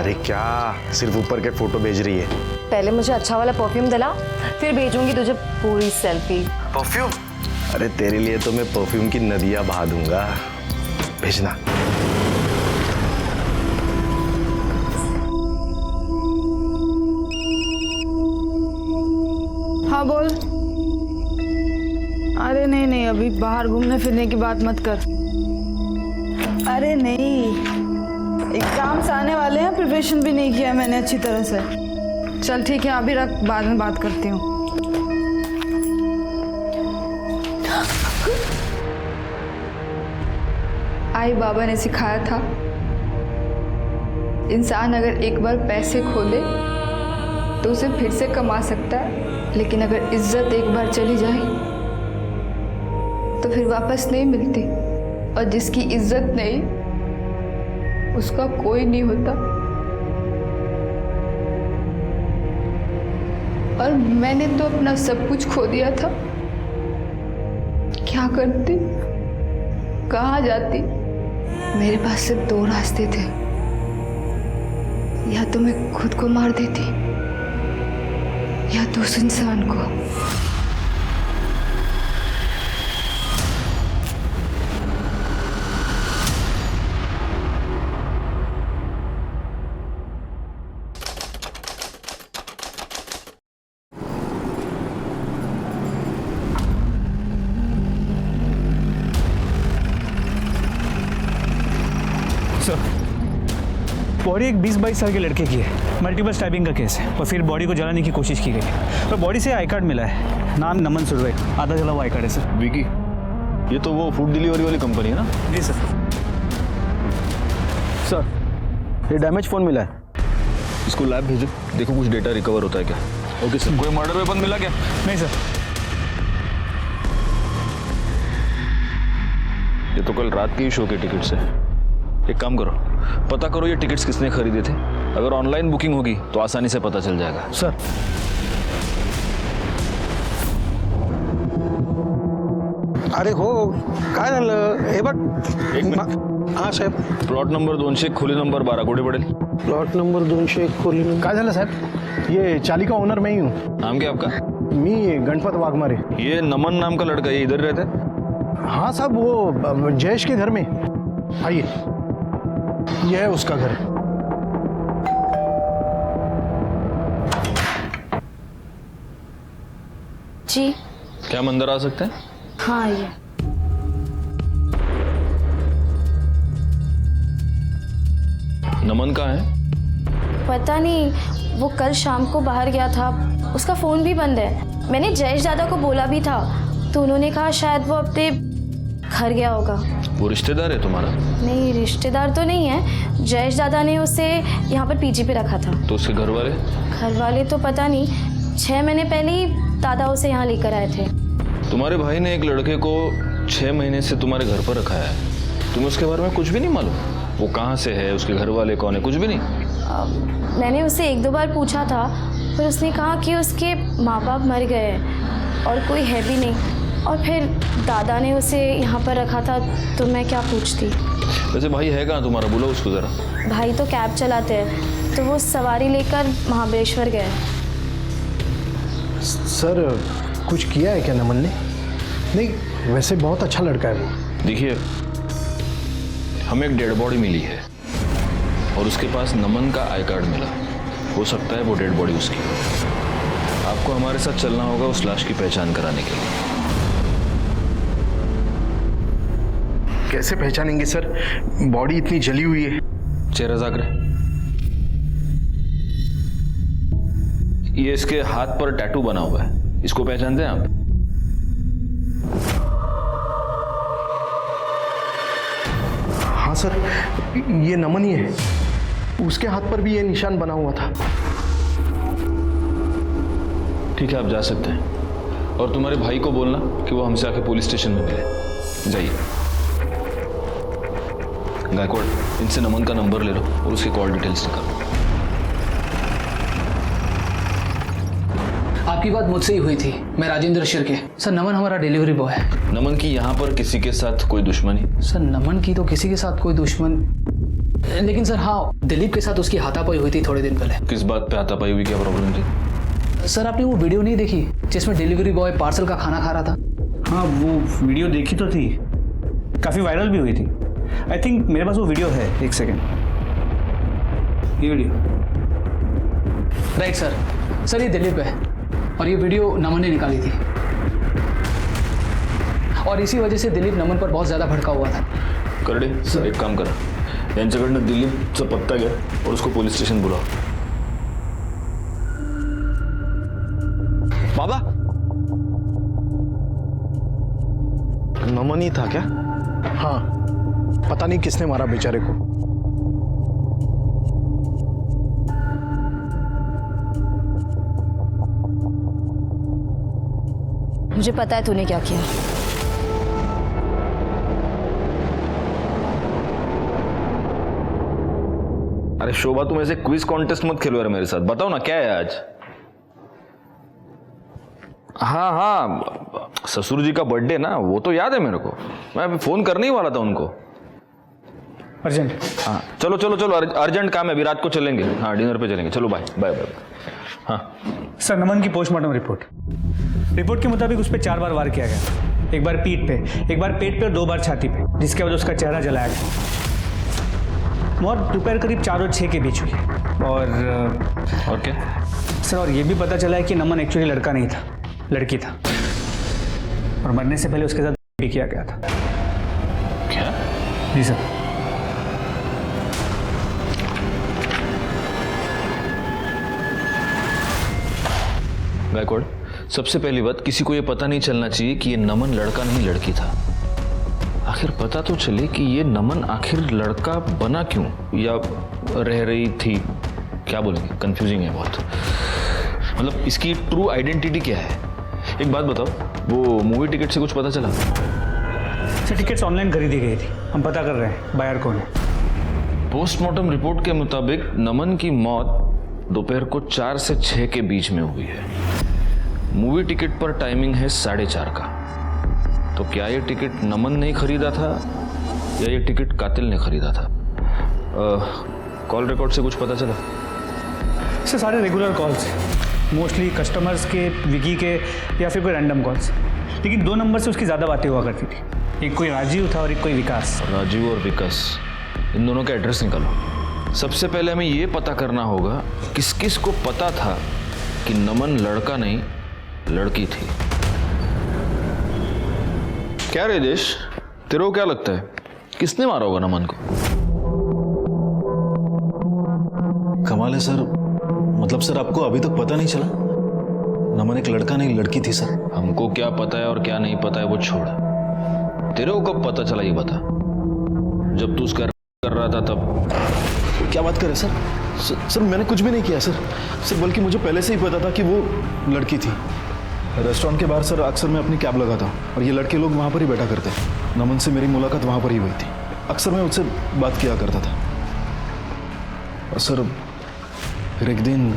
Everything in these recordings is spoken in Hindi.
अरे क्या सिर्फ ऊपर के फोटो भेज रही है? पहले मुझे अच्छा वाला परफ्यूम दिला, फिर भेजूंगी तुझे पूरी सेल्फी। परफ्यूम? अरे तेरे लिए तो मैं परफ्यूम की नदियां बहा दूंगा, भेजना। हाँ बोल। अरे नहीं नहीं, अभी बाहर घूमने फिरने की बात मत कर। अरे नहीं, एग्जाम्स आने वाले हैं, प्रिपरेशन भी नहीं किया मैंने अच्छी तरह से। चल ठीक है, अभी रख, बाद में बात करती हूँ। आई बाबा ने सिखाया था, इंसान अगर एक बार पैसे खो दे तो उसे फिर से कमा सकता है, लेकिन अगर इज्जत एक बार चली जाए तो फिर वापस नहीं मिलती। और जिसकी इज्जत नहीं, उसका कोई नहीं होता। और मैंने तो अपना सब कुछ खो दिया था। क्या करती, कहाँ जाती? मेरे पास सिर्फ दो रास्ते थे, या तो मैं खुद को मार देती या तो उस इंसान को। बॉडी एक 20-22 साल के लड़के की है। मल्टीपल स्टैबिंग का केस है और फिर बॉडी को जलाने की कोशिश की गई है। तो बॉडी से आई कार्ड मिला है, नाम नमन सुरवे, आधा जला हुआ आई कार्ड है सर। विकी, ये तो वो फूड डिलीवरी वाली कंपनी है ना? जी सर। सर, ये डैमेज फोन मिला है, इसको लैब भेजो, देखो कुछ डेटा रिकवर होता है क्या। Okay sir. कोई मर्डर वेपन मिला क्या? नहीं सर। ये तो कल रात के ही शो के टिकट्स है। एक काम करो, पता करो ये टिकट्स किसने खरीदे थे। अगर ऑनलाइन बुकिंग होगी तो आसानी से पता चल जाएगा। सर अरे हो काय झालं हे बघ। एक मिनिट। हाँ साहेब। प्लॉट नंबर 200 खोली नंबर 12 कुठे पडेल? प्लॉट नंबर 201 खोली नंबर। काय झालं साहेब? ये चाली का ओनर मैं ही हूँ। नाम क्या आपका? मी गणपत वाघमारे। ये नमन नाम का लड़का ये इधर रहता है? हाँ साहब, वो जयेश के घर में। आइए, यह है उसका घर। जी क्या हम अंदर आ सकते हैं? हाँ आइए। नमन कहाँ है? पता नहीं, वो कल शाम को बाहर गया था, उसका फ़ोन भी बंद है। मैंने जयेश दादा को बोला भी था तो उन्होंने कहा शायद वो अपने घर गया होगा। वो रिश्तेदार है तुम्हारा? नहीं, रिश्तेदार तो नहीं है। जयेश दादा ने उसे यहाँ पर पीजी पे रखा था। तो उसके घर वाले? घर वाले तो पता नहीं, 6 महीने पहले ही दादा उसे यहाँ लेकर आए थे। तुम्हारे भाई ने एक लड़के को 6 महीने से तुम्हारे घर पर रखा है, तुम्हें उसके बारे में कुछ भी नहीं मालूम? वो कहाँ से है, उसके घर वाले कौन है, कुछ भी नहीं? मैंने उससे 1-2 बार पूछा था, फिर उसने कहा कि उसके माँ बाप मर गए हैं और कोई है भी नहीं। और फिर दादा ने उसे यहाँ पर रखा था, तो मैं क्या पूछती। वैसे भाई है कहाँ तुम्हारा, बोलो उसको ज़रा। भाई तो कैब चलाते हैं, तो वो सवारी लेकर महाबलेश्वर गए। सर, कुछ किया है क्या नमन ने? नहीं, वैसे बहुत अच्छा लड़का है वो। देखिए, हमें एक डेड बॉडी मिली है और उसके पास नमन का आई कार्ड मिला। हो सकता है वो डेड बॉडी उसकी हो। आपको हमारे साथ चलना होगा उस लाश की पहचान कराने के लिए। कैसे पहचानेंगे सर, बॉडी इतनी जली हुई है। चेहरा जाकर, ये इसके हाथ पर टैटू बना हुआ है, इसको पहचानते हैं आप? हाँ सर, ये नमन ही है। उसके हाथ पर भी ये निशान बना हुआ था। ठीक है, आप जा सकते हैं। और तुम्हारे भाई को बोलना कि वो हमसे आके पुलिस स्टेशन में मिले। जाइए। गायकवाड़, इनसे नमन का नंबर ले लो और उसके कॉल डिटेल्स निकालो। आपकी बात मुझसे ही हुई थी, मैं राजेंद्र शिर्के। सर, नमन हमारा डिलीवरी बॉय है। नमन की यहाँ पर किसी के साथ कोई दुश्मनी? सर, नमन की तो किसी के साथ कोई दुश्मन। लेकिन सर हाँ, दिलीप के साथ उसकी हाथापाई हुई थी थोड़े दिन पहले। किस बात पे हाथापाई हुई, क्या प्रॉब्लम थी? सर आपने वो वीडियो नहीं देखी जिसमें डिलीवरी बॉय पार्सल का खाना खा रहा था? हाँ वो वीडियो देखी तो थी, काफ़ी वायरल भी हुई थी। आई थिंक मेरे पास वो वीडियो है, एक सेकेंड, ये वीडियो। राइट सर ये दिलीप है और ये वीडियो नमन ने निकाली थी और इसी वजह से दिलीप नमन पर बहुत ज़्यादा भड़का हुआ था। करडे सर एक काम करा, यांच्याकडनं दिलीपचा पत्ता घ्या और उसको पुलिस स्टेशन बुलाओ. बाबा, नमन ही था क्या? हाँ, पता नहीं किसने मारा बेचारे को. मुझे पता है तूने क्या किया. अरे शोभा, तुम ऐसे क्विज कॉन्टेस्ट मत खेलो यार मेरे साथ. बताओ ना क्या है आज. हाँ हाँ, ससुर जी का बर्थडे ना, वो तो याद है मेरे को. मैं अभी फोन करने ही वाला था उनको. अर्जेंट. हाँ चलो चलो चलो, अर्जेंट काम है, अभी रात को चलेंगे. हाँ डिनर पे चलेंगे. चलो बाय बाय बाय. हाँ सर, नमन की पोस्टमार्टम रिपोर्ट के मुताबिक उस पर 4 बार वार किया गया. एक बार पीठ पे, एक बार पेट पे और 2 बार छाती पे, जिसके वजह उसका चेहरा जलाया गया. मौत दोपहर करीब 4 और 6 के बीच हुई. और क्या सर, और ये भी पता चला है कि नमन एक्चुअली लड़का नहीं था, लड़की था. और मरने से पहले उसके साथ भी किया गया था. क्या? जी सर. बैकवर्ड. सबसे पहली बात, किसी को ये पता नहीं चलना चाहिए कि ये नमन लड़का नहीं लड़की था. आखिर पता तो चले कि ये नमन आखिर लड़का बना क्यों, या रह रही थी, क्या बोलेंगे, कंफ्यूजिंग है बहुत. मतलब इसकी ट्रू आइडेंटिटी क्या है. एक बात बताओ, वो मूवी टिकट से कुछ पता चला? सर टिकट्स ऑनलाइन खरीदी गई थी, हम पता कर रहे हैं बायर कौन है. पोस्टमार्टम रिपोर्ट के मुताबिक नमन की मौत दोपहर को 4 से 6 के बीच में हुई है. मूवी टिकट पर टाइमिंग है 4:30 का. तो क्या ये टिकट नमन ने खरीदा था या ये टिकट कातिल ने खरीदा था? कॉल रिकॉर्ड से कुछ पता चला? सर सारे रेगुलर कॉल्स हैं, मोस्टली कस्टमर्स के, विकी के, या फिर कोई रैंडम कॉल्स. लेकिन 2 नंबर से उसकी ज़्यादा बातें हुआ करती थी. एक कोई राजीव था और एक कोई विकास. राजीव और विकास, इन दोनों का एड्रेस निकालो. सबसे पहले हमें ये पता करना होगा किस किस को पता था कि नमन लड़का नहीं लड़की थी. क्या रे देश, तेरे को क्या लगता है किसने मारा होगा नमन को? कमाल है सर, मतलब सर आपको अभी तक पता नहीं चला? नमन एक लड़का नहीं लड़की थी सर. हमको क्या पता है और क्या नहीं पता है वो छोड़. तेरे को कब पता चला ये बता. जब तू उसका कर रहा था तब? क्या बात कर रहे सर? सर मैंने कुछ भी नहीं किया सर. सर बल्कि मुझे पहले से ही पता था कि वो लड़की थी. रेस्टोरेंट के बाहर सर अक्सर मैं अपनी कैब लगाता हूँ और ये लड़के लोग वहाँ पर ही बैठा करते हैं. नमन से मेरी मुलाकात वहाँ पर ही हुई थी. अक्सर मैं उससे बात किया करता था. और सर फिर एक दिन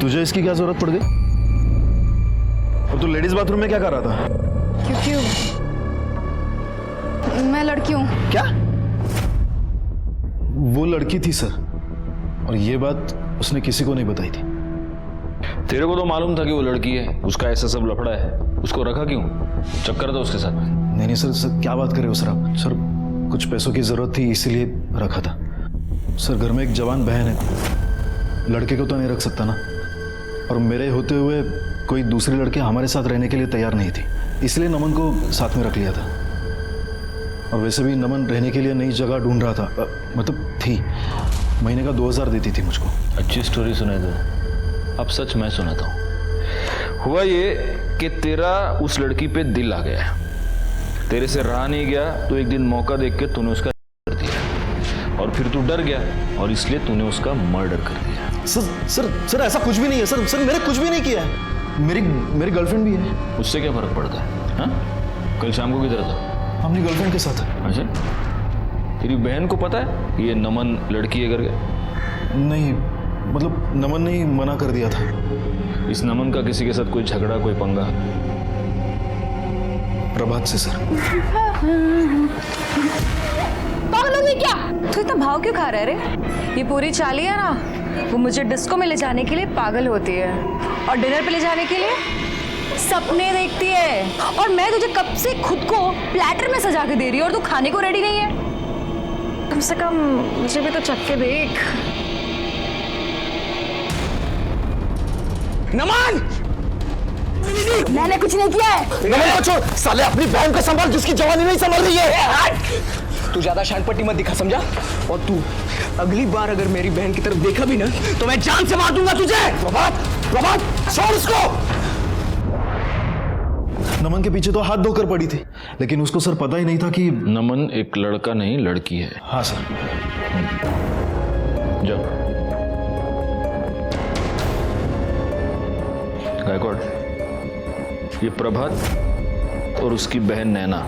तुझे इसकी क्या जरूरत पड़ गई? और तू लेडीज बाथरूम में क्या कर रहा था? क्योंकि मैं लड़की हूँ. क्या? वो लड़की थी सर, और ये बात उसने किसी को नहीं बताई थी. तेरे को तो मालूम था कि वो लड़की है, उसका ऐसा सब लफड़ा है. उसको रखा क्यों? चक्कर था उसके साथ में? नहीं सर, क्या बात कर रहे हो सर आप? सर कुछ पैसों की जरूरत थी इसीलिए रखा था. सर घर में एक जवान बहन है, लड़के को तो नहीं रख सकता ना. और मेरे होते हुए कोई दूसरी लड़की हमारे साथ रहने के लिए तैयार नहीं थी, इसलिए नमन को साथ में रख लिया था. और वैसे भी नमन रहने के लिए नई जगह ढूंढ रहा था, मतलब थी. महीने का 2000 देती थी मुझको. अच्छी स्टोरी सुनाई दो. अब सच मैं सुनाता हूँ. हुआ ये कि तेरा उस लड़की पे दिल आ गया, तेरे से रहा नहीं गया, तो एक दिन मौका देख के तूने उसका कर दिया. और फिर तू डर गया और इसलिए तूने उसका मर्डर कर दिया. सर ऐसा कुछ भी नहीं है सर मैंने कुछ भी नहीं किया है। मेरी गर्लफ्रेंड भी है। उससे क्या फर्क पड़ता है? हाँ, कल शाम को किधर था? अपनी गर्लफ्रेंड के साथ। अच्छा, तेरी बहन को पता है ये नमन लड़की है करके? नहीं, मतलब नमन ने ही मना कर दिया था। इस नमन का किसी के साथ कोई झगड़ा, कोई पंगा? प्रभात से सर। पागल हो गई क्या? तू इतना भाव क्यों खा रहा है रे? ये पूरी चाली है ना, वो मुझे डिस्को में ले जाने के लिए पागल होती है और डिनर पे ले जाने के लिए सपने देखती है। और मैं तुझे कब से खुद को प्लेटर में सजा के दे रही हूँ और तू खाने को रेडी नहीं है। कम से कम मुझे भी तो चख के देख। नमन! मैंने कुछ नहीं किया है। नमन को छोड़, साले अपनी बहन को संभाल जिसकी जवानी नहीं संभल रही है। तू ज्यादा शानपट्टी मत दिखा, समझा? और तू अगली बार अगर मेरी बहन की तरफ देखा भी ना तो मैं जान से मार दूंगा तुझे। प्रभात, छोड़ उसको। नमन के पीछे तो हाथ धोकर पड़ी थी, लेकिन उसको सर पता ही नहीं था कि नमन एक लड़का नहीं लड़की है। हाँ सर। जाओ। गायकवाड़, ये प्रभात और उसकी बहन नैना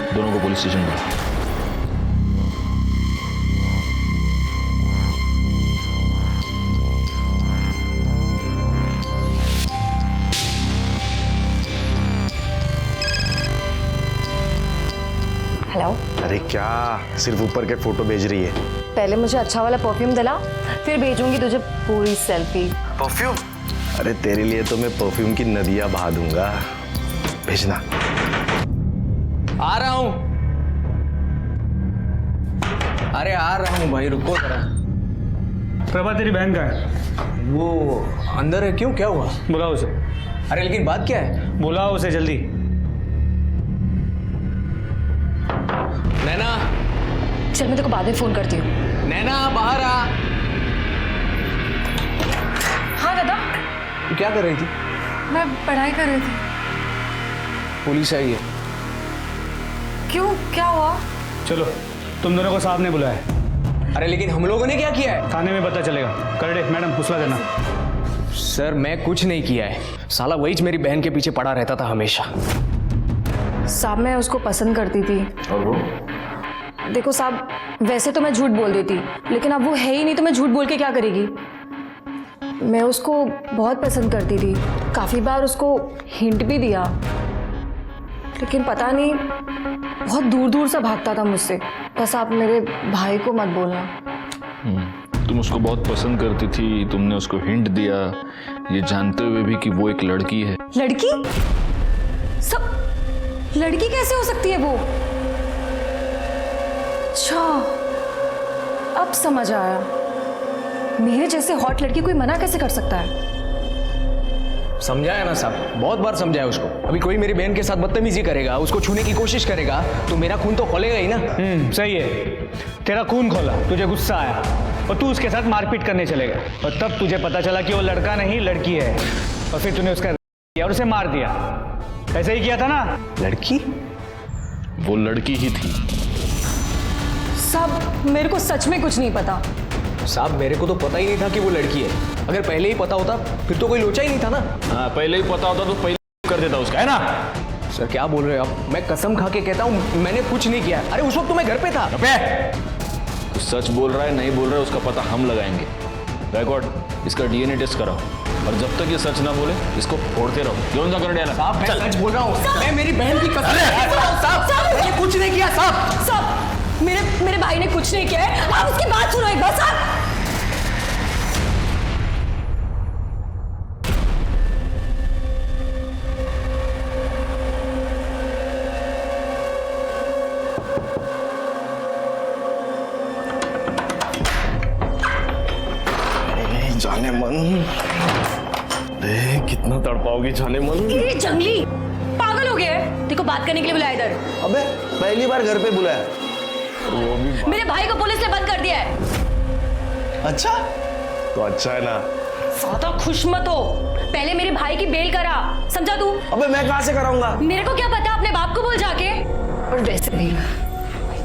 दोनों को पुलिस स्टेशन बुलाओ। हेलो। अरे क्या सिर्फ ऊपर के फोटो भेज रही है? पहले मुझे अच्छा वाला परफ्यूम दिला, फिर भेजूंगी तुझे पूरी सेल्फी। परफ्यूम? अरे तेरे लिए तो मैं परफ्यूम की नदियां बहा दूंगा। भेजना। आ रहा हूं। अरे आ रहा हूं भाई, रुको जरा। प्रभा तेरी बहन का है? वो अंदर है। क्यों, क्या हुआ? बुलाओ उसे। अरे लेकिन बात क्या है? बुलाओ उसे जल्दी। नैना, चल मैं तेरे को बाद में फोन करती हूँ। नैना बाहर आ। हाँ दादा। तू क्या कर रही थी? मैं पढ़ाई कर रही थी। पुलिस आई है। क्यों, क्या हुआ? चलो, तुम दोनों को साहब ने बुलाया। अरे लेकिन हम लोगों ने क्या किया है? थाने में पता चलेगा। करडे मैडम फुसला देना। सर मैं कुछ नहीं किया है। साला वही मेरी बहन के पीछे पड़ा रहता था हमेशा। साहब मैं उसको पसंद करती थी। और वो? देखो साहब, वैसे तो मैं झूठ बोल देती, लेकिन अब वो है ही नहीं तो मैं झूठ बोल के क्या करेगी। मैं उसको बहुत पसंद करती थी, काफ़ी बार उसको हिंट भी दिया, लेकिन पता नहीं बहुत दूर दूर से भागता था मुझसे। बस आप मेरे भाई को मत बोलना। तुम उसको बहुत पसंद करती थी, तुमने उसको हिंट दिया, ये जानते हुए भी कि वो एक लड़की है। लड़की? सब लड़की कैसे हो सकती है वो? अच्छा, अब समझ आया। मेरे जैसे हॉट लड़की कोई मना कैसे कर सकता है? समझाया ना साहब, बहुत बार समझाया उसको। अभी कोई मेरी बहन के साथ बदतमीजी करेगा, उसको छूने की कोशिश करेगा तो मेरा खून तो खोलेगा ही ना। सही है। तेरा खून खोला, तुझे गुस्सा आया और तू उसके साथ मारपीट करने चले गए, और तब तुझे पता चला कि वो लड़का नहीं लड़की है, और फिर तूने उसका किया और उसे मार दिया। ऐसे ही किया था ना? लड़की? वो लड़की ही थी। सब मेरे को सच में कुछ नहीं पता। साहब मेरे को तो पता ही नहीं था कि वो लड़की है। अगर पहले ही पता होता फिर तो कोई लोचा ही नहीं था ना। हाँ, पहले ही पता होता तो पहले कर देता उसका, है ना? सर क्या बोल रहे हो आप? मैं कसम खा के कहता हूँ मैंने कुछ नहीं किया। अरे उस वक्त तो मैं घर पे था। तो सच बोल रहा है नहीं बोल रहा है उसका पता हम लगाएंगे। गायकवाड़, इसका डीएनए टेस्ट कराओ, और जब तक ये सच ना बोले इसको फोड़ते रहो। क्यों जा कर डाला? साहब मैं सच बोल रहा हूँ, मैं मेरी बहन की कसम साहब मैंने कुछ नहीं किया। साहब मेरे भाई ने कुछ नहीं किया है। आप उसकी बात सुनो एक बार। साहब जाने मन, कितना तड़पाओगी जाने मन। ये जंगली पागल हो गया है। देखो बात करने के लिए बुलाया इधर। अबे पहली बार घर पे बुलाया। वो भी मेरे भाई को पुलिस ने बंद कर दिया है। अच्छा, तो अच्छा है ना। ज्यादा खुश मत हो, पहले मेरे भाई की बेल करा, समझा तू? अबे मैं कहाँ से कराऊंगा? मेरे को क्या पता, अपने बाप को बोल जाके। और वैसे भी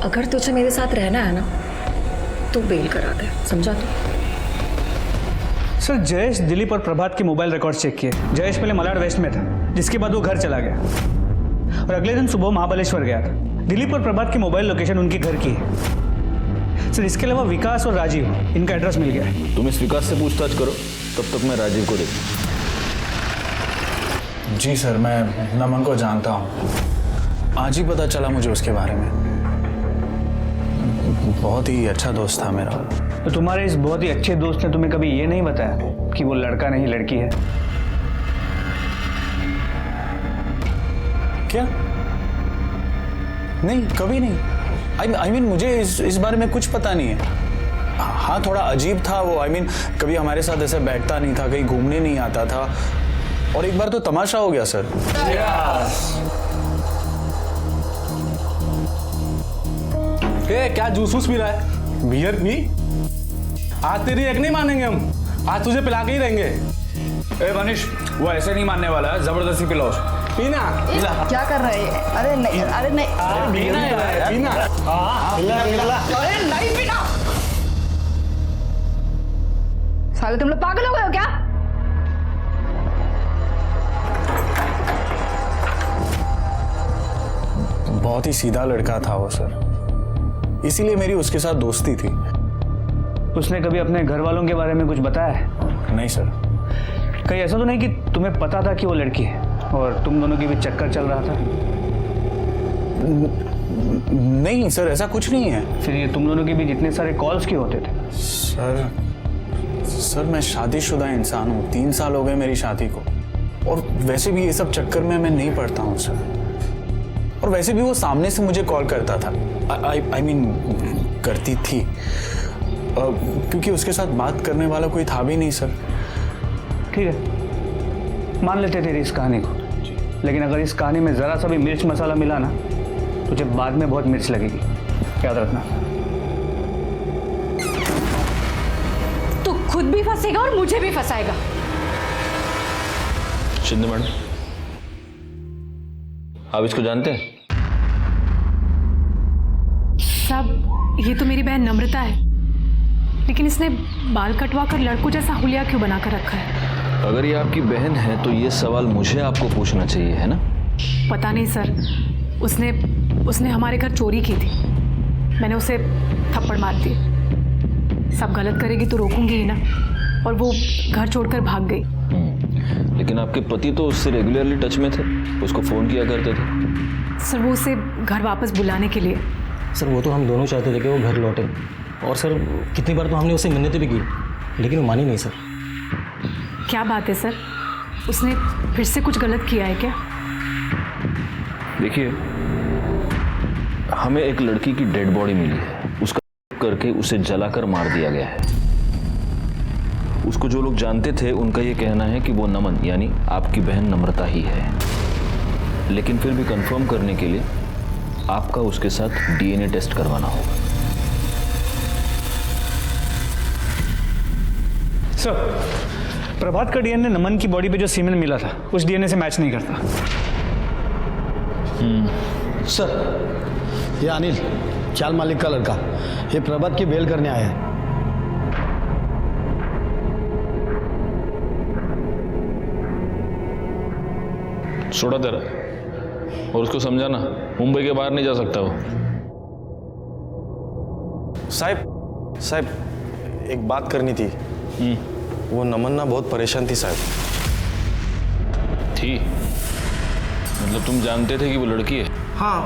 अगर तुझे मेरे साथ रहना है ना तो बेल करा दे, समझा तू? सर जयेश दिलीप और प्रभात के मोबाइल रिकॉर्ड चेक किए। जयेश पहले मलाड वेस्ट में था, जिसके बाद वो घर चला गया और अगले दिन सुबह महाबलेश्वर गया था। दिलीप और प्रभात की मोबाइल लोकेशन उनके घर की है। सर इसके अलावा विकास और राजीव, इनका एड्रेस मिल गया है। तुम इस विकास से पूछताछ करो, तब तक मैं राजीव को देखूँ। जी सर, मैं नमन को जानता हूँ। आज ही पता चला मुझे उसके बारे में। बहुत ही अच्छा दोस्त था मेरा। तो तुम्हारे इस बहुत ही अच्छे दोस्त ने तुम्हें कभी ये नहीं बताया कि वो लड़का नहीं लड़की है? क्या? नहीं, कभी नहीं। आई मीन मुझे इस बारे में कुछ पता नहीं है। हाँ, थोड़ा अजीब था वो। कभी हमारे साथ ऐसे बैठता नहीं था, कहीं घूमने नहीं आता था, और एक बार तो तमाशा हो गया सर। क्या जूस पी रहा है? बियर पी। आज तेरी एक नहीं मानेंगे हम, आज तुझे पिला के ही रहेंगे। ए मनीष, वो ऐसे नहीं मानने वाला है, जबरदस्ती पिलाओ। पीना। क्या कर रहे हैं? अरे नहीं, अरे नहीं, पीना है, पीना। अरे नहीं पीना। साले तुम लोग पागल हो गए हो क्या? बहुत ही सीधा लड़का था वो सर, इसीलिए मेरी उसके साथ दोस्ती थी। उसने कभी अपने घर वालों के बारे में कुछ बताया है? नहीं सर। कहीं ऐसा तो नहीं कि तुम्हें पता था कि वो लड़की है और तुम दोनों के बीच चक्कर चल रहा था? नहीं सर, ऐसा कुछ नहीं है। फिर ये तुम दोनों के बीच इतने सारे कॉल्स क्यों होते थे? सर मैं शादीशुदा इंसान हूँ, 3 साल हो गए मेरी शादी को, और वैसे भी ये सब चक्कर में मैं नहीं पड़ता हूँ सर। और वैसे भी वो सामने से मुझे कॉल करता था, आई मीन करती थी, क्योंकि उसके साथ बात करने वाला कोई था भी नहीं सर। ठीक है, मान लेते तेरी इस कहानी को, लेकिन अगर इस कहानी में जरा सा भी मिर्च मसाला मिला ना, तुझे बाद में बहुत मिर्च लगेगी, याद रखना। तू खुद भी फंसेगा और मुझे भी फंसाएगा। शिंदे मैडम, आप इसको जानते हैं? साहब, ये तो मेरी बहन नम्रता है, लेकिन इसने बाल कटवा कर लड़कों जैसा हुलिया क्यों बना कर रखा है? अगर ये आपकी बहन है तो ये सवाल मुझे आपको पूछना चाहिए, है ना? पता नहीं सर, उसने हमारे घर चोरी की थी, मैंने उसे थप्पड़ मार दिए। सब गलत करेगी तो रोकूंगी ही ना, और वो घर छोड़कर भाग गई। लेकिन आपके पति तो उससे रेगुलरली टच में थे, उसको फ़ोन किया करते थे। सर वो उसे घर वापस बुलाने के लिए। सर वो तो हम दोनों चाहते थे कि वो घर लौटे, और सर कितनी बार तो हमने उसे मिन्नतें भी की, लेकिन वो मानी नहीं सर। क्या बात है सर, उसने फिर से कुछ गलत किया है क्या? देखिए, हमें एक लड़की की डेड बॉडी मिली है, उसका करके उसे जलाकर मार दिया गया है। उसको जो लोग जानते थे उनका ये कहना है कि वो नमन यानी आपकी बहन नम्रता ही है, लेकिन फिर भी कंफर्म करने के लिए आपका उसके साथ डीएनए टेस्ट करवाना होगा। सर, प्रभात का डीएनए नमन की बॉडी पे जो सीमेन मिला था उस डीएनए से मैच नहीं करता। सर ये अनिल, चाल मालिक का लड़का, ये प्रभात की बेल करने आया है। छोड़ा तेरा, और उसको समझाना मुंबई के बाहर नहीं जा सकता वो। साहब एक बात करनी थी। वो नमन ना बहुत परेशान थी साहब। थी? मतलब तुम जानते थे कि वो लड़की है? हाँ।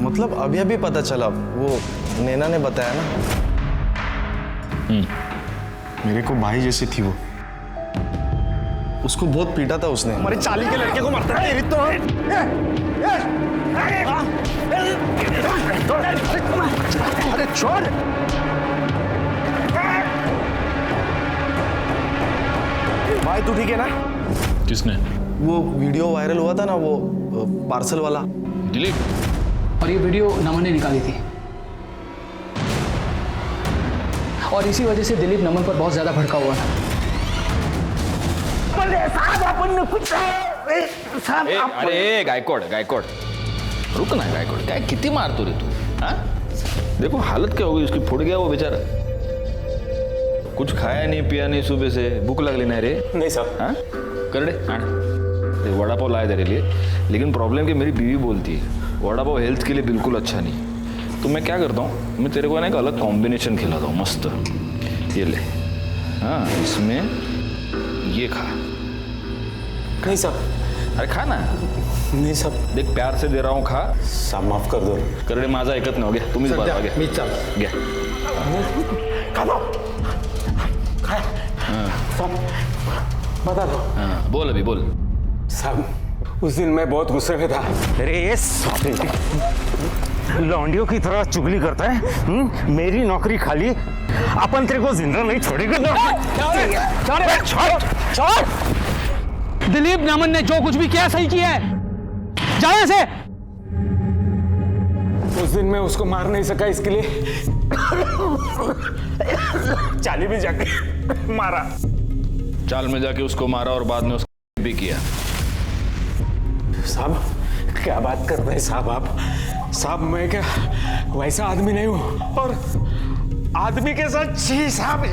मतलब अभी पता चला, वो नैना ने बताया ना। मेरे को भाई जैसी थी वो। उसको बहुत पीटा था उसने। हमारे चाली के लड़के को मारता है तो। अरे छोड़। भाई तू ठीक है ना? किसने? वो वीडियो वायरल हुआ था ना, वो पार्सल वाला। दिलीप? और ये वीडियो नमन ने निकाली थी, और इसी वजह से दिलीप नमन पर बहुत ज्यादा भड़का हुआ था। अरे गायकवाड रुक ना गायकवाड, काय किती मारतो रे तू? हाँ? देखो हालत क्या हो गई उसकी, फुट गया वो बेचारा। कुछ खाया नहीं पिया नहीं सुबह से, भूख लगली नाही रे? नहीं साहब। हाँ करडे आण, ते वड़ा पाव लाया तेरे लिए, लेकिन प्रॉब्लम कि मेरी बीवी बोलती है वड़ा पाव हेल्थ के लिए बिल्कुल अच्छा नहीं। तो मैं क्या करता हूँ, मैं तेरे को ना एक अलग कॉम्बिनेशन खिलाता हूँ मस्त। ये ले, हाँ इसमें ये खा। नहीं साहब। अरे खा ना। नहीं साहब। देख प्यार से दे रहा हूँ, खा। साहब माफ कर दो। करडे माझा ऐकत नाही, घ्या तुम्हीच बघा, घ्या मी चाल घ्या। खा दो। खाए। साहब बता दो। हाँ बोल अभी बोल। साहब उस दिन मैं बहुत गुस्से में था। अरे साले लौंडियों की तरह चुगली करता है। मेरी नौकरी खाली, अपन तेरे को जिंदा नहीं छोड़ेगा। छोड़। दिलीप नमन ने जो कुछ भी किया सही किया है, जाओ यहाँ से। उस दिन मैं उसको मार नहीं सका, इसके लिए चाली में जाके मारा। चाल में जाके उसको मारा और बाद में उसको भी किया। साहब क्या बात कर रहे हैं साहब आप? साहब मैं क्या वैसा आदमी नहीं हूं, और आदमी के साथ छी साहब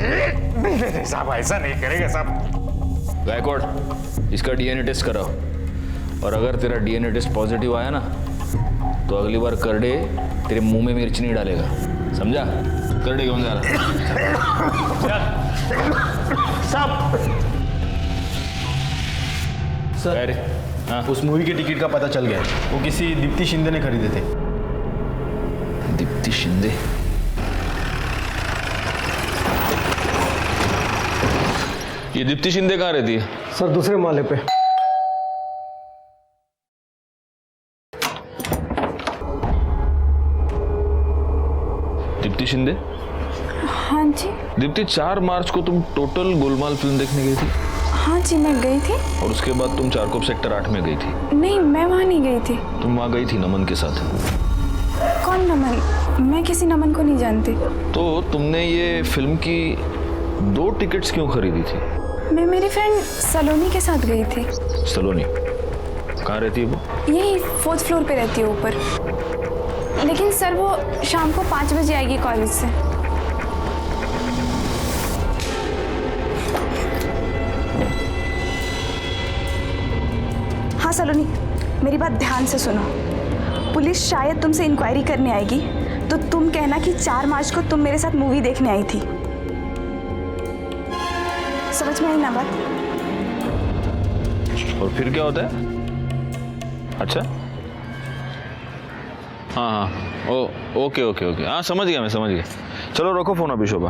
नहीं साहब, ऐसा नहीं करेगा साहब। गायकवाड़ इसका डीएनए टेस्ट कराओ, और अगर तेरा डीएनए टेस्ट पॉजिटिव आया ना तो अगली बार करडे तेरे मुंह में मिर्च नहीं डालेगा, समझा? करडे घेऊन जा साहब। सर हाँ उस मूवी के टिकट का पता चल गया, वो किसी दीप्ति शिंदे ने खरीदे थे। दीप्ति शिंदे? ये दीप्ति शिंदे कहाँ रहती है? सर दूसरे माले पे। दीप्ति शिंदे? हाँ जी। दीप्ति 4 मार्च को तुम टोटल गोलमाल फिल्म देखने गई थी? हाँ जी मैं गई थी। और उसके बाद तुम चारकोप सेक्टर 8 में गई थी? नहीं मैं वहाँ नहीं गई थी। तुम वहाँ गई थी नमन के साथ? कौन नमन? मैं किसी नमन को नहीं जानती। तो तुमने ये फिल्म की 2 टिकट्स क्यों खरीदी थी? मैं मेरी फ्रेंड सलोनी के साथ गई थी। सलोनी कहाँ रहती है वो? यही 4th फ्लोर पे रहती है ऊपर। लेकिन सर वो शाम को 5 बजे आएगी कॉलेज से। हाँ सलोनी मेरी बात ध्यान से सुनो, पुलिस शायद तुमसे इंक्वायरी करने आएगी, तो तुम कहना कि 4 मार्च को तुम मेरे साथ मूवी देखने आई थी। समझ में आई ना बात? और फिर क्या होता है? अच्छा हाँ हाँ ओके ओके ओके, हाँ समझ गया, मैं समझ गया। चलो रखो फोन अभी शोभा।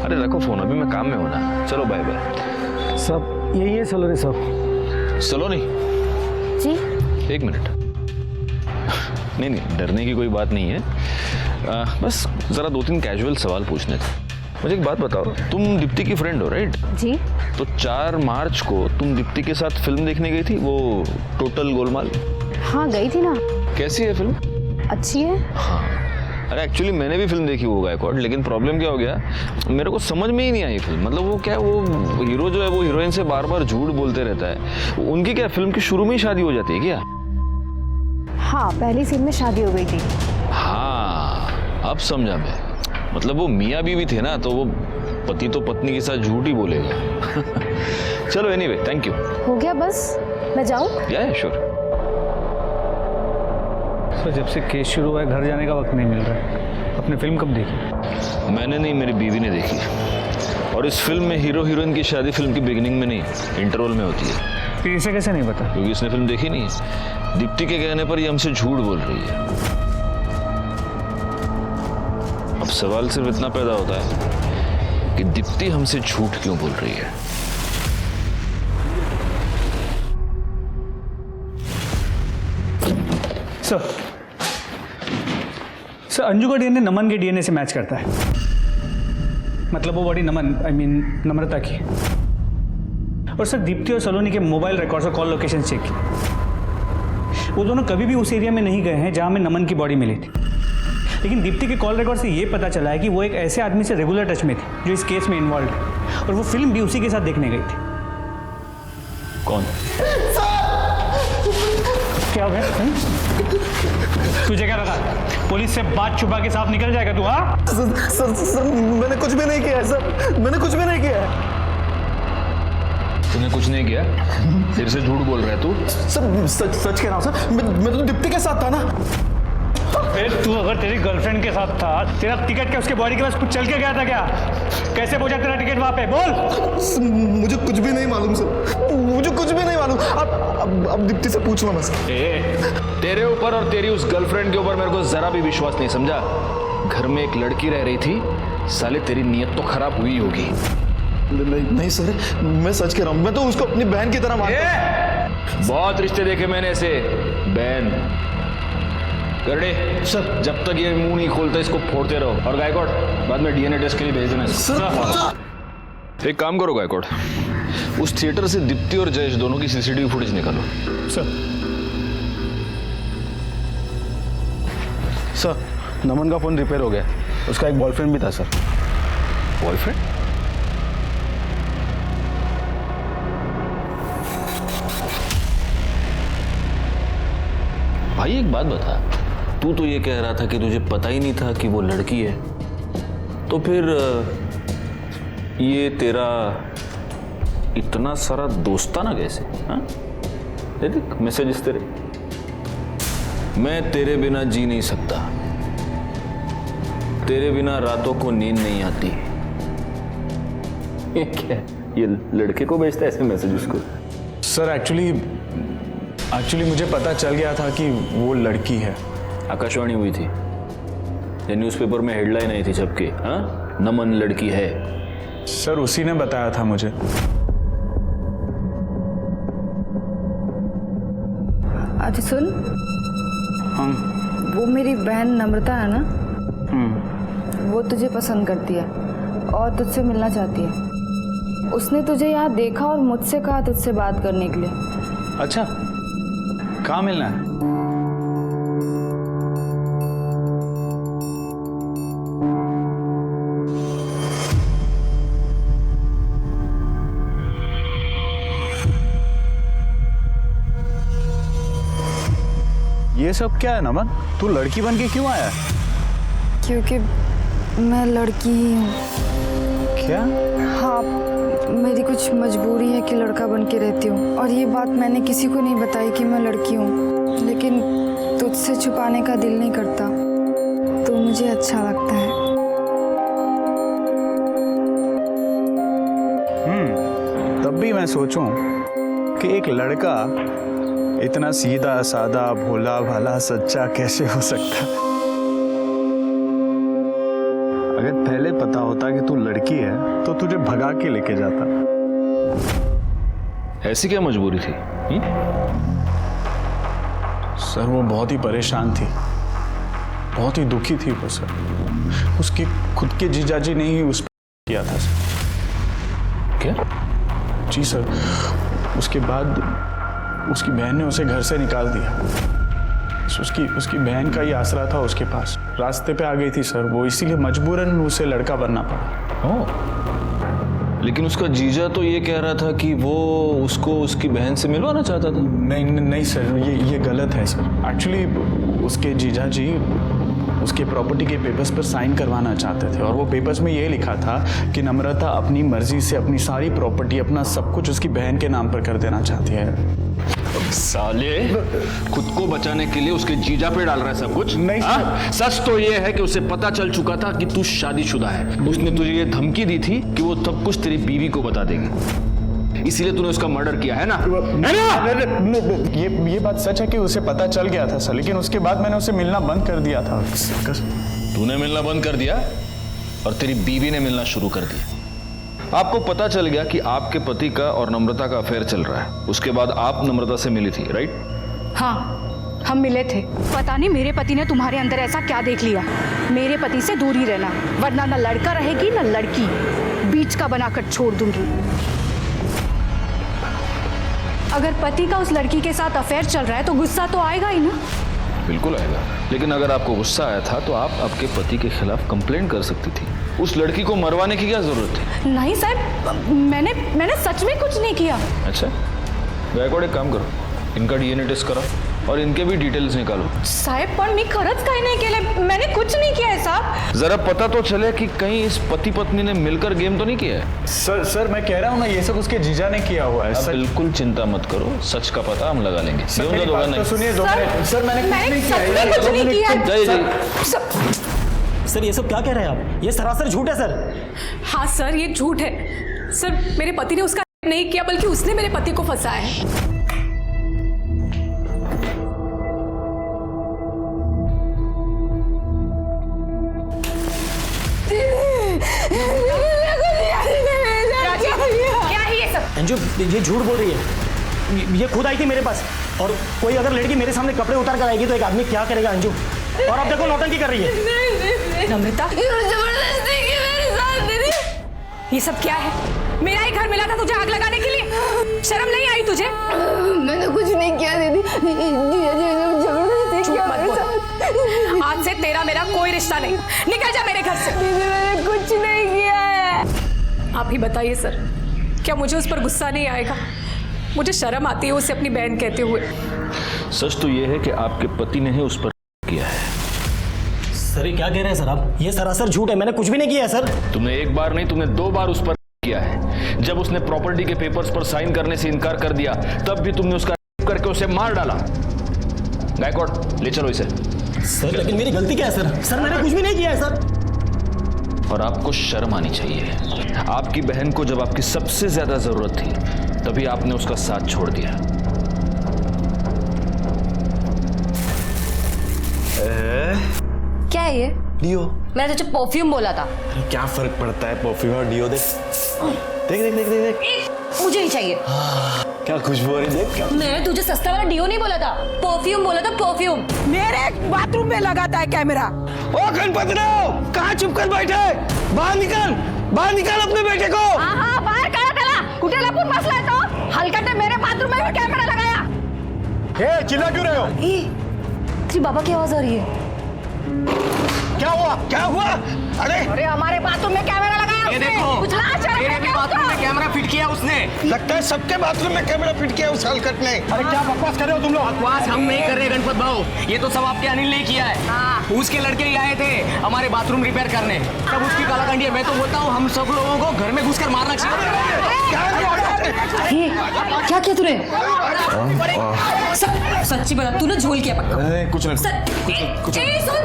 अरे रखो फोन, अभी मैं काम में हूँ ना। चलो बाय बाय। सब यही है सलोनी साहब। सलोनी जी 1 मिनट। नहीं नहीं डरने की कोई बात नहीं है, बस ज़रा 2-3 कैजुअल सवाल पूछने थे। मुझे एक बात बताओ, तुम दीप्ति की फ्रेंड हो राइट? जी। तो 4 मार्च को तुम दीप्ति के साथ फिल्म देखने गई थी, वो टोटल गोलमाल? हाँ गई थी ना। कैसी है फिल्म? अच्छी है। हाँ अरे एक्चुअली मैंने भी फिल्म देखी वो गायकवाड़, लेकिन प्रॉब्लम क्या हो गया, मेरे को समझ में ही नहीं आई फिल्म। मतलब वो क्या, वो हीरो जो है वो हीरोइन से बार बार झूठ बोलते रहता है। उनकी क्या फिल्म की शुरू में ही शादी हो जाती है क्या? हाँ पहली सीन में शादी हो गई थी। हाँ अब समझा मैं। मतलब वो मियाँ बीवी थे ना, तो वो पति तो पत्नी के साथ झूठ ही बोलेगा। चलो एनीवे थैंक यू। हो गया बस, मैं जाऊँ? या श्योर। सर जब से केस शुरू हुआ है घर जाने का वक्त नहीं मिल रहा है। आपने फिल्म कब देखी? मैंने नहीं, मेरी बीवी ने देखी। और इस फिल्म में हीरो हीरोइन की शादी फिल्म की बिगिनिंग में नहीं, इंटरवल में होती है। फिर इसे कैसे नहीं पता? क्योंकि इसने फिल्म देखी नहीं है। दीप्ति के कहने पर ये हमसे झूठ बोल रही है। अब सवाल सिर्फ इतना पैदा होता है कि दीप्ति हमसे झूठ क्यों बोल रही है। सर अंजू का डीएनए नमन के डीएनए से मैच करता है। मतलब वो बॉडी नमन नम्रता की। और सर दीप्ति और सलोनी के मोबाइल रिकॉर्ड्स और कॉल लोकेशन चेक की। वो दोनों कभी भी उस एरिया में नहीं गए हैं जहां में नमन की बॉडी मिली थी। लेकिन दीप्ति के कॉल रिकॉर्ड से ये पता चला है कि वो एक ऐसे आदमी से रेगुलर टच में थी जो इस केस में इन्वॉल्व है, और वो फिल्म भी उसी के साथ देखने गई थी। कौन? क्या हो गया? तुझे क्या लगा पुलिस से बात छुपा के साफ निकल जाएगा तू? हाँ सर मैंने कुछ भी नहीं किया है सर, मैंने कुछ भी नहीं किया है। तूने कुछ नहीं किया? फिर से झूठ बोल रहा है तू? सर सच कह रहा हूँ सर, मैं तो दीप्ति के साथ था ना। फिर तू अगर तेरी गर्लफ्रेंड के साथ था, तेरा टिकट क्या उसके बॉडी के पास कुछ चल के गया था क्या? कैसे पहुंचा तेरा टिकट वहां पे? बोल। मुझे कुछ भी नहीं मालूम सर, मुझे कुछ भी नहीं मालूम। अब दीप्ति से पूछना मैं सर। तेरे ऊपर और तेरी उस गर्लफ्रेंड के ऊपर मेरे को जरा भी विश्वास नहीं, समझा? घर में एक लड़की रह रही थी, साले तेरी नीयत तो खराब हुई होगी। नहीं सर, मैं सच कह रहा हूँ, मैं तो उसको अपनी बहन की तरह मानता। बहुत रिश्ते देखे मैंने ऐसे। बहन करड़े सर, जब तक ये मुंह नहीं खोलता इसको फोड़ते रहो। और गायकवाड़ बाद में डीएनए टेस्ट के लिए भेज देना सर। एक काम करो गायकवाड़, उस थिएटर से दीप्ति और जयेश दोनों की सीसीटीवी फुटेज निकालो। सर नमन का फोन रिपेयर हो गया, उसका एक बॉयफ्रेंड भी था सर। बॉयफ्रेंड? भाई एक बात बता, तू तो ये कह रहा था कि तुझे पता ही नहीं था कि वो लड़की है, तो फिर ये तेरा इतना सारा दोस्ताना कैसे? हाँ देख मैसेजेस तेरे। मैं तेरे बिना जी नहीं सकता, तेरे बिना रातों को नींद नहीं आती। ये क्या, ये लड़के को भेजता है ऐसे मैसेज उसको? सर एक्चुअली मुझे पता चल गया था कि वो लड़की है। आकाशवाणी हुई थी, ये न्यूज़पेपर में हेडलाइन आई थी सबके, हाँ नमन लड़की है। सर उसी ने बताया था मुझे। अच्छा सुन, वो मेरी बहन नम्रता है ना, वो तुझे पसंद करती है और तुझसे मिलना चाहती है। उसने तुझे यहाँ देखा और मुझसे कहा तुझसे बात करने के लिए। अच्छा, कहाँ मिलना है? ये सब क्या है नमन? तू लड़की बन के क्यों आया? क्योंकि मैं लड़की ही हूँ। क्या? हाँ, मेरी कुछ मजबूरी है कि लड़का बन के रहती हूँ, और ये बात मैंने किसी को नहीं बताई कि मैं लड़की हूँ, लेकिन तुझसे छुपाने का दिल नहीं करता, तो मुझे अच्छा लगता है। तब भी मैं सोचूं कि एक लड़का इतना सीधा सादा भोला भाला सच्चा कैसे हो सकता? अगर पहले पता होता कि तू लड़की है तो तुझे भगा के लेके जाता। ऐसी क्या मजबूरी थी? सर वो बहुत ही परेशान थी, बहुत ही दुखी थी वो सर। उसकी खुद के जीजाजी ने ही उस पर किया था सर। क्या? जी सर, उसके बाद उसकी बहन ने उसे घर से निकाल दिया। उसकी बहन का ही आसरा था उसके पास, रास्ते पे आ गई थी सर वो, इसीलिए मजबूरन उसे लड़का बनना पड़ा। लेकिन उसका जीजा तो ये कह रहा था कि वो उसको उसकी बहन से मिलवाना चाहता था। नहीं सर, ये गलत है सर। एक्चुअली उसके जीजा जी उसके प्रॉपर्टी के पेपर्स पर साइन करवाना चाहते थे, और वो पेपर्स में ये लिखा था कि नम्रता अपनी मर्जी से अपनी सारी प्रॉपर्टी, अपना सब कुछ उसकी बहन के नाम पर कर देना चाहती है। साले, खुद को बचाने के लिए उसके जीजा पे डाल रहा है सब कुछ? नहीं सच तो ये है कि उसे पता चल चुका था कि तू शादीशुदा है। उसने तुझे ये धमकी दी थी कि वो सब कुछ तेरी बीवी को बता देगी, इसीलिए तूने उसका मर्डर किया है ना? ये बात सच है कि उसे पता चल गया था सर, लेकिन उसके बाद मैंने उसे मिलना बंद कर दिया था। तूने मिलना बंद कर दिया और तेरी बीवी ने मिलना शुरू कर दिया। आपको पता चल गया कि आपके पति का और नम्रता का अफेयर चल रहा है, उसके बाद आप नम्रता से मिली थी, राइट? हाँ, हम मिले थे। पता नहीं मेरे पति ने तुम्हारे अंदर ऐसा क्या देख लिया। मेरे पति से दूर ही रहना, वरना न लड़का रहेगी न लड़की, बीच का बनाकर छोड़ दूंगी। अगर पति का उस लड़की के साथ अफेयर चल रहा है तो गुस्सा तो आएगा ही ना। बिल्कुल आएगा, लेकिन अगर आपको गुस्सा आया था तो आप आपके पति के खिलाफ कंप्लेंट कर सकती थी। उस लड़की को मरवाने की क्या जरूरत थी? नहीं साहब, मैंने सच में कुछ नहीं किया। अच्छा, गायकवाड़ एक काम करो, इनका डीएनए टेस्ट कराओ और इनके भी डिटेल्स निकालो। साहेब पण मी खरंच काही नाही केलं, मैंने कुछ नहीं किया है साहब। जरा पता तो चले कि कहीं इस पति पत्नी ने मिलकर गेम तो नहीं किया है। सर मैं कह रहा हूँ ना, ये सब उसके जीजा ने किया हुआ है। अब बिल्कुल चिंता मत करो, सच का पता हम लगा लेंगे। सर मेरी बात तो सुनिए, सर मैंने कुछ नहीं किया। सर ये सब क्या कह रहे हैं आप? ये सरासर झूठ है सर। हाँ सर, ये झूठ है सर। मेरे पति ने उसका नहीं किया, बल्कि उसने मेरे पति को फंसाया है। क्या है ये सब? अंजू ये झूठ बोल रही है। ये खुद आई थी मेरे पास, और कोई अगर लड़की मेरे सामने कपड़े उतार कर आएगी तो एक आदमी क्या करेगा अंजू? और अब देखो नौटंकी कर रही है। नम्रता, जबरदस्ती की मेरे साथ दीदी। ये सब क्या है? मेरा ही घर मिला था तुझे आग लगाने के लिए, शर्म नहीं आई तुझे? मैंने कुछ नहीं किया दीदी, जबरदस्ती किया मेरे साथ। आज से तेरा मेरा कोई रिश्ता नहीं, निकल जा मेरे घर से। दीदी मैंने कुछ नहीं किया है। आप ही बताइए सर, क्या मुझे उस पर गुस्सा नहीं आएगा? मुझे शर्म आती है उसे अपनी बहन कहते हुए। सच तो ये है कि आपके पति ने ही उस पर किया है। सर ये क्या कह रहे हैं सर आप? ये सरासर झूठ है, मैंने कुछ भी नहीं किया है सर। तुमने एक बार नहीं, तुमने 2 बार उस पर किया है। जब उसने प्रॉपर्टी के पेपर्स पर साइन करने से इनकार कर दिया, तब भी तुमने उसका करके उसे मार डाला। गायकवाड़, ले चलो इसे। सर लेकिन मेरी गलती क्या है सर? सर मैंने कुछ भी नहीं किया है सर। और आपको शर्म आनी चाहिए। आपकी बहन को जब आपकी सबसे ज्यादा जरूरत थी, तभी आपने उसका साथ छोड़ दिया। क्या है ये? डियो। मैंने तुझे परफ्यूम बोला था। अरे क्या फर्क पड़ता है परफ्यूम और डियो? देख देख देख देख देख, देख। मुझे नहीं चाहिए। क्या खुशबू आ रही, देख क्या। मैंने तुझे सस्ता वाला डियो नहीं बोला था, परफ्यूम बोला था, परफ्यूम। मेरे बाथरूम में लगाता है कैमरा। ओ गणपतराव, कहाँ चुप कर बैठे? बाहर निकाल अपने बेटे को। हाँ बाहर करा त्याला, कुठे लपून बसलाय तो? हलकटे मेरे बाथरूम में भी कैमरा लगाया। हे चिल्ला क्यों रहे हो? तेरी बाबा की आवाज आ रही है। क्या हुआ? अरे हमारे बाथरूम में कैमरा लगाया उसने। कुछ लाज शर्म मेरे भी है बाथरूम में उसको? कैमरा फिट किया उसने। लगता है सबके बाथरूम में कैमरा फिट किया उस हलकट ने। अरे क्या बकवास कर रहे हो तुम लोग? बकवास हम नहीं कर रहे गणपत भाऊ, ये तो सब आपके अनिल ने किया है। हाँ। उसके लड़के ही आए थे हमारे बाथरूम रिपेयर करने, तब उसकी कालाकंडी है। मैं तो बोलता हूँ हम सब लोगों को घर में घुसकर मारना चाहिए। क्या किया तूने? सच्ची बता, तूने झोल किया पक्का? कुछ नहीं। सुन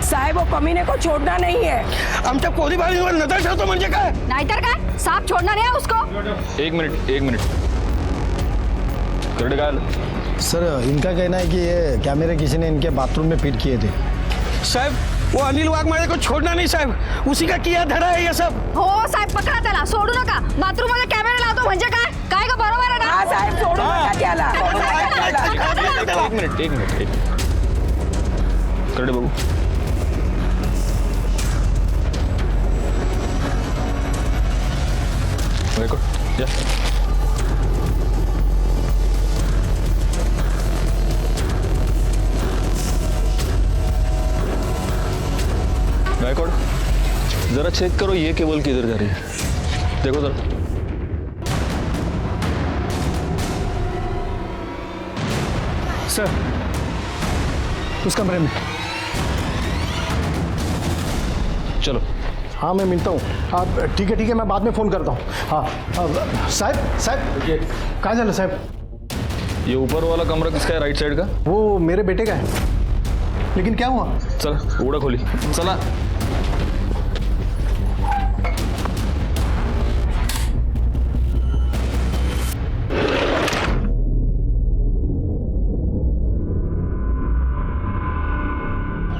साहेब, वो कमीने को छोड़ना नहीं है। आमच्या पोरी बाळीवर नजर ठेवतो म्हणजे काय? नाहीतर काय, साफ छोड़ना नहीं है उसको। एक मिनट करड़े गाल। सर इनका कहना है कि ये कैमरे किसी ने इनके बाथरूम में फिट किए थे। साहब, वो अनिल वाघमारे को छोड़ना नहीं साहब, उसी का किया धरा है ये सब। हो साहेब, पकडा त्याला, सोडू नका। बाथरूम मध्ये कॅमेरा लावतो म्हणजे काय? काय का बरोबर आहे ना? साहेब सोडू नका त्याला। एक मिनट करड़े बाबू, जा। गायकवाड़, जरा चेक करो ये केबल किधर जा रही है, देखो जरा। सर उस कमरे में। चलो। हाँ मैं मिलता हूँ। आप ठीक है मैं बाद में फ़ोन करता हूँ। हाँ साहब ये कहाँ चला साहब? ये ऊपर वाला कमरा किसका है राइट साइड का? वो मेरे बेटे का है। लेकिन क्या हुआ? चला उड़ा खोली, चला।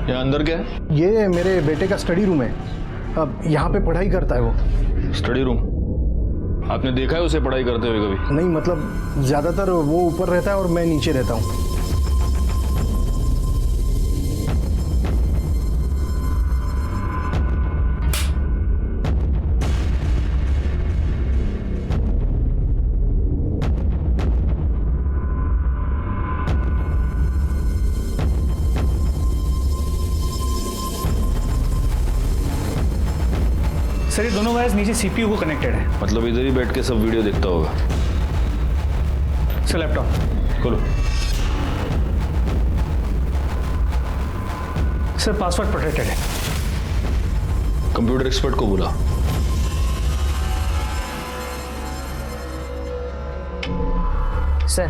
यहाँ अंदर क्या है? ये मेरे बेटे का स्टडी रूम है। अब यहाँ पे पढ़ाई करता है वो। Study room? आपने देखा है उसे पढ़ाई करते हुए कभी? नहीं, मतलब ज़्यादातर वो ऊपर रहता है और मैं नीचे रहता हूँ। सर ये दोनों वायर्स नीचे सीपीयू को कनेक्टेड है। मतलब इधर ही बैठ के सब वीडियो देखता होगा। सर लैपटॉप खोलो। सर पासवर्ड प्रोटेक्टेड है। कंप्यूटर एक्सपर्ट को बुला। सर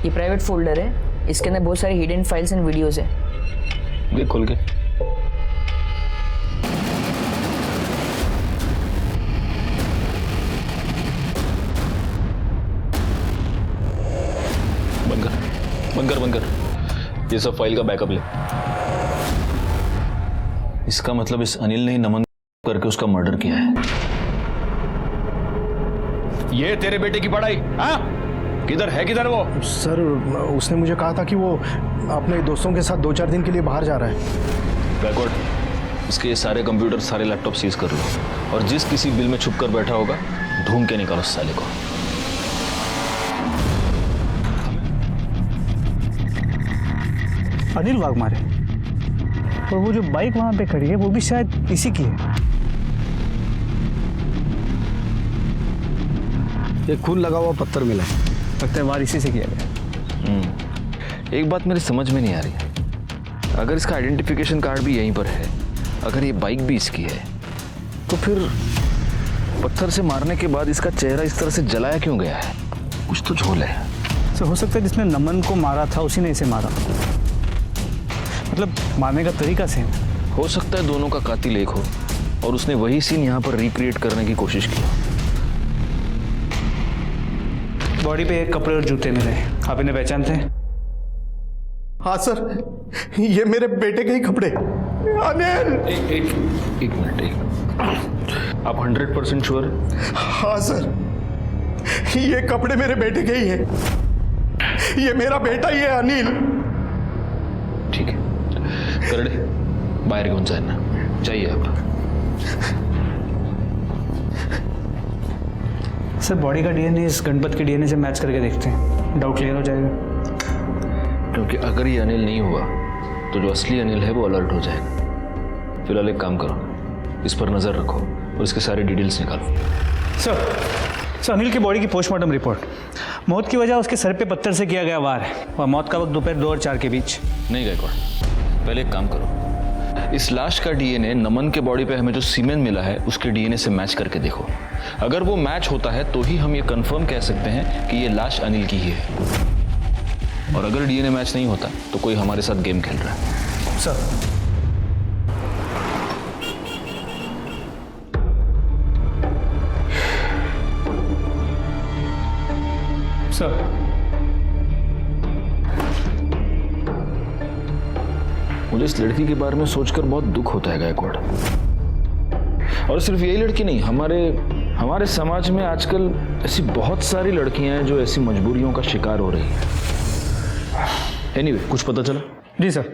ये प्राइवेट फोल्डर है, इसके अंदर बहुत सारी हिडन फाइल्स एंड वीडियोस है। देख खोल के। बंद कर। ये सब फाइल का बैकअप ले। इसका मतलब इस अनिल ने ही नमन करके उसका मर्डर किया है। ये तेरे बेटे की पढ़ाई? हाँ, किधर वो? सर उसने मुझे कहा था कि वो अपने दोस्तों के साथ 2-4 दिन के लिए बाहर जा रहा है। बैकवर्ड, इसके ये सारे कंप्यूटर सारे लैपटॉप सीज कर लो और जिस किसी बिल में छुप कर बैठा होगा ढूंढ के निकालो उस साले को। अनिल वाघमारे, और वो जो बाइक वहां पे खड़ी है वो भी शायद इसी की है। ये खून लगा हुआ पत्थर मिला है, लगता है वार इसी से किया गया। एक बात मेरी समझ में नहीं आ रही, अगर इसका आइडेंटिफिकेशन कार्ड भी यहीं पर है, अगर ये बाइक भी इसकी है, तो फिर पत्थर से मारने के बाद इसका चेहरा इस तरह से जलाया क्यों गया है? कुछ तो झोल है। सर हो सकता है जिसने नमन को मारा था उसी ने इसे मारा, मतलब मारने का तरीका सेम। हो सकता है दोनों का कातिल एक हो और उसने वही सीन यहाँ पर रिक्रिएट करने की कोशिश की। बॉडी पे एक कपड़े और जूते मिले, आप इन्हें पहचानते हैं? हाँ सर, ये मेरे बेटे के ही कपड़े। अनिल! एक मिनट। आप 100% श्योर? हाँ सर, ये कपड़े मेरे बेटे के ही हैं। ये मेरा बेटा ही है अनिल। ठीक है, करडे बाहेर घेऊन जाना चाहिए आप। सर बॉडी का डीएनए इस गणपत के डीएनए से मैच करके देखते हैं, डाउट क्लियर हो जाएगा। क्योंकि अगर ये अनिल नहीं हुआ तो जो असली अनिल है वो अलर्ट हो जाएगा। फिलहाल एक काम करो, इस पर नजर रखो और इसके सारे डिटेल्स निकालो। सर अनिल की बॉडी की पोस्टमार्टम रिपोर्ट, मौत की वजह उसके सर पे पत्थर से किया गया वार है और मौत का वक्त दोपहर 2 और 4 के बीच। नहीं गायकवाड़, पहले एक काम करो, इस लाश का डीएनए नमन के बॉडी पे हमें जो सीमेन मिला है उसके डीएनए से मैच करके देखो। अगर वो मैच होता है तो ही हम ये कंफर्म कह सकते हैं कि ये लाश अनिल की ही है, और अगर डीएनए मैच नहीं होता तो कोई हमारे साथ गेम खेल रहा है। सर मुझे इस लड़की के बारे में सोचकर बहुत दुख होता है गायकवाड़। और सिर्फ यही लड़की नहीं, हमारे समाज में आजकल ऐसी बहुत सारी लड़कियां हैं जो ऐसी मजबूरियों का शिकार हो रही हैं। एनीवे, कुछ पता चला? जी सर,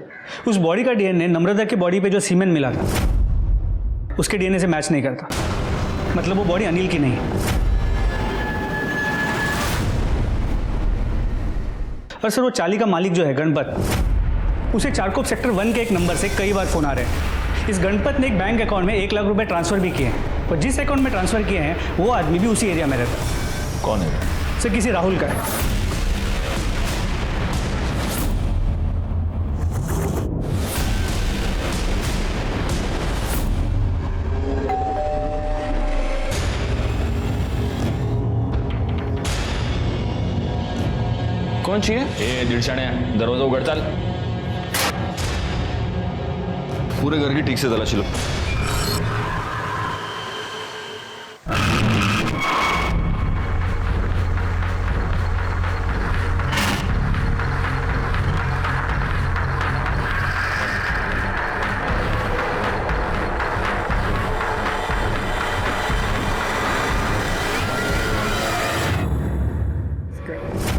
उस बॉडी का डीएनए नम्रता की बॉडी पे जो सीमेन मिला था उसके डीएनए से मैच नहीं करता, मतलब वो बॉडी अनिल की नहीं है। और सर वो चाली का मालिक जो है गणपत, उसे चारकोप सेक्टर 1 के एक नंबर से कई बार फोन आ रहे हैं। इस गणपत ने एक बैंक अकाउंट में 1 लाख रुपए ट्रांसफर भी किए हैं, और जिस अकाउंट में ट्रांसफर किए हैं वो आदमी भी उसी एरिया में रहता है। कौन है? सर किसी राहुल का है। कौन चाहिए? ए दिड़शाण्या, दरवाजा उघड चाल। पूरे घर की ठीक से तलाशी लो।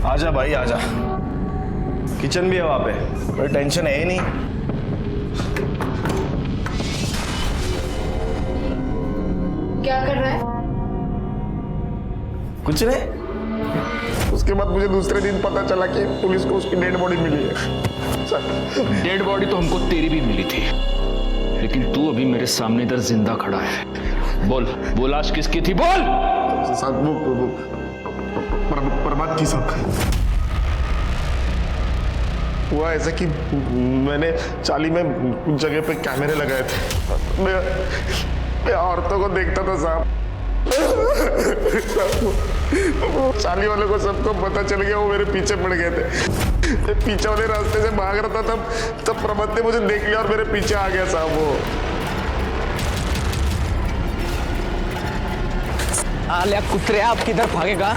आजा भाई आजा, किचन भी है वहां पे, कोई टेंशन है ही नहीं। क्या कर रहा है? कुछ नहीं। उसके बाद मुझे दूसरे दिन पता चला कि पुलिस को उसकी डेड बॉडी मिली है। डेड बॉडी तो हमको तेरी भी मिली थी, लेकिन तू अभी मेरे सामने इधर जिंदा खड़ा है। बोल वो लाश किसकी थी, बोल। साहब वो प्रभात की साहब। हुआ ऐसा कि मैंने चाली में कुछ जगह पे कैमरे लगाए थे। मैं औरतों को देखता था साहब। वो चाली वाले को सबको पता चल गया, वो मेरे पीछे पड़ गए थे। पीछे वाले रास्ते से भाग रहा था, तब प्रभात ने मुझे देख लिया और मेरे पीछे आ गया साहब। वो आलिया कुतरे, आप किधर भागेगा?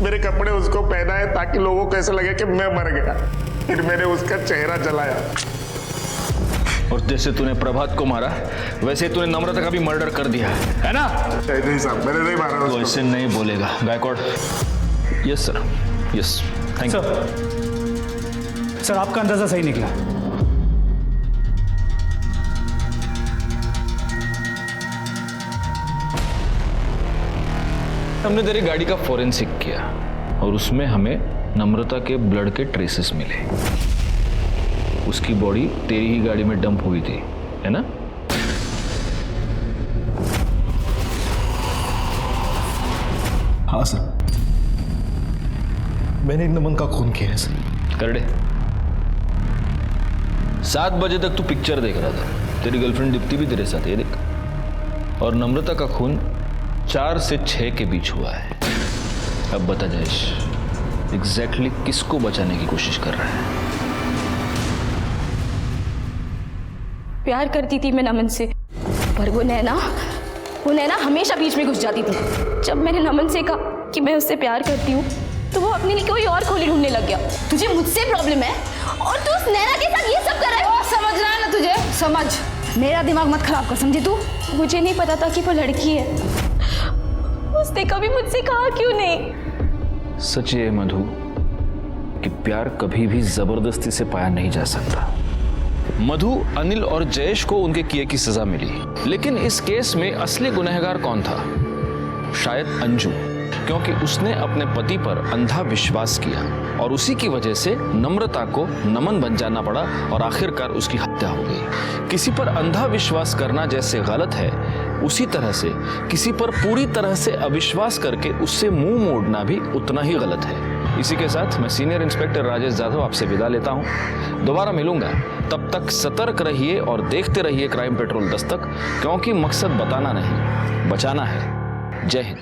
मेरे कपड़े उसको पहनाए ताकि लोगों को ऐसा लगे कि मैं मर गया। फिर मैंने उसका चेहरा जलाया। और जैसे तूने प्रभात को मारा वैसे तूने नम्रता का भी मर्डर कर दिया है ना? नहीं साहब, मैंने नहीं मारा उसको। तो ऐसे नहीं बोलेगा Gaikwad. Yes sir, yes, thank you sir. आपका अंदाजा सही निकला। हमने तेरी गाड़ी का फोरेंसिक किया और उसमें हमें नम्रता के ब्लड के ट्रेसेस मिले। उसकी बॉडी तेरी ही गाड़ी में डंप हुई थी, है ना? हाँ सर, मैंने नमन का खून किया है सर। करडे 7 बजे तक तू पिक्चर देख रहा था, तेरी गर्लफ्रेंड दीप्ति भी तेरे साथ, ये देख। और नम्रता का खून 4 से 6 के बीच हुआ है। अब बता जयेश, एग्जैक्टली किसको बचाने की कोशिश कर रहा है? प्यार करती थी मैं नमन से, पर वो नैना हमेशा बीच में घुस जाती थी। जब मैंने नमन से कहा कि मैं उससे प्यार करती हूँ तो वो अपने लिए कोई और खोली ढूंढने लग गया। तुझे मुझसे प्रॉब्लम है और तू उस नैना के साथ ये सब कर रहा है। समझ रहा है ना तुझे? समझ, मेरा दिमाग मत खराब कर, समझी तू? मुझे नहीं पता था कि वो लड़की है। उसने कभी मुझसे कहा क्यों नहीं? सच ये मधु कि प्यार कभी भी जबरदस्ती से पाया नहीं जा सकता। मधु, अनिल और जयेश को उनके किए की सजा मिली, लेकिन इस केस में असली गुनहगार कौन था? शायद अंजू, क्योंकि उसने अपने पति पर अंधा विश्वास किया और उसी की वजह से नम्रता को नमन बन जाना पड़ा और आखिरकार उसकी हत्या हो गई। किसी पर अंधा विश्वास करना जैसे गलत है, उसी तरह से किसी पर पूरी तरह से अविश्वास करके उससे मुंह मोड़ना भी उतना ही गलत है। इसी के साथ मैं सीनियर इंस्पेक्टर राजेश जाधव आपसे विदा लेता हूं। दोबारा मिलूंगा, तब तक सतर्क रहिए और देखते रहिए क्राइम पेट्रोल दस्तक, क्योंकि मकसद बताना नहीं, बचाना है। जय हिंद।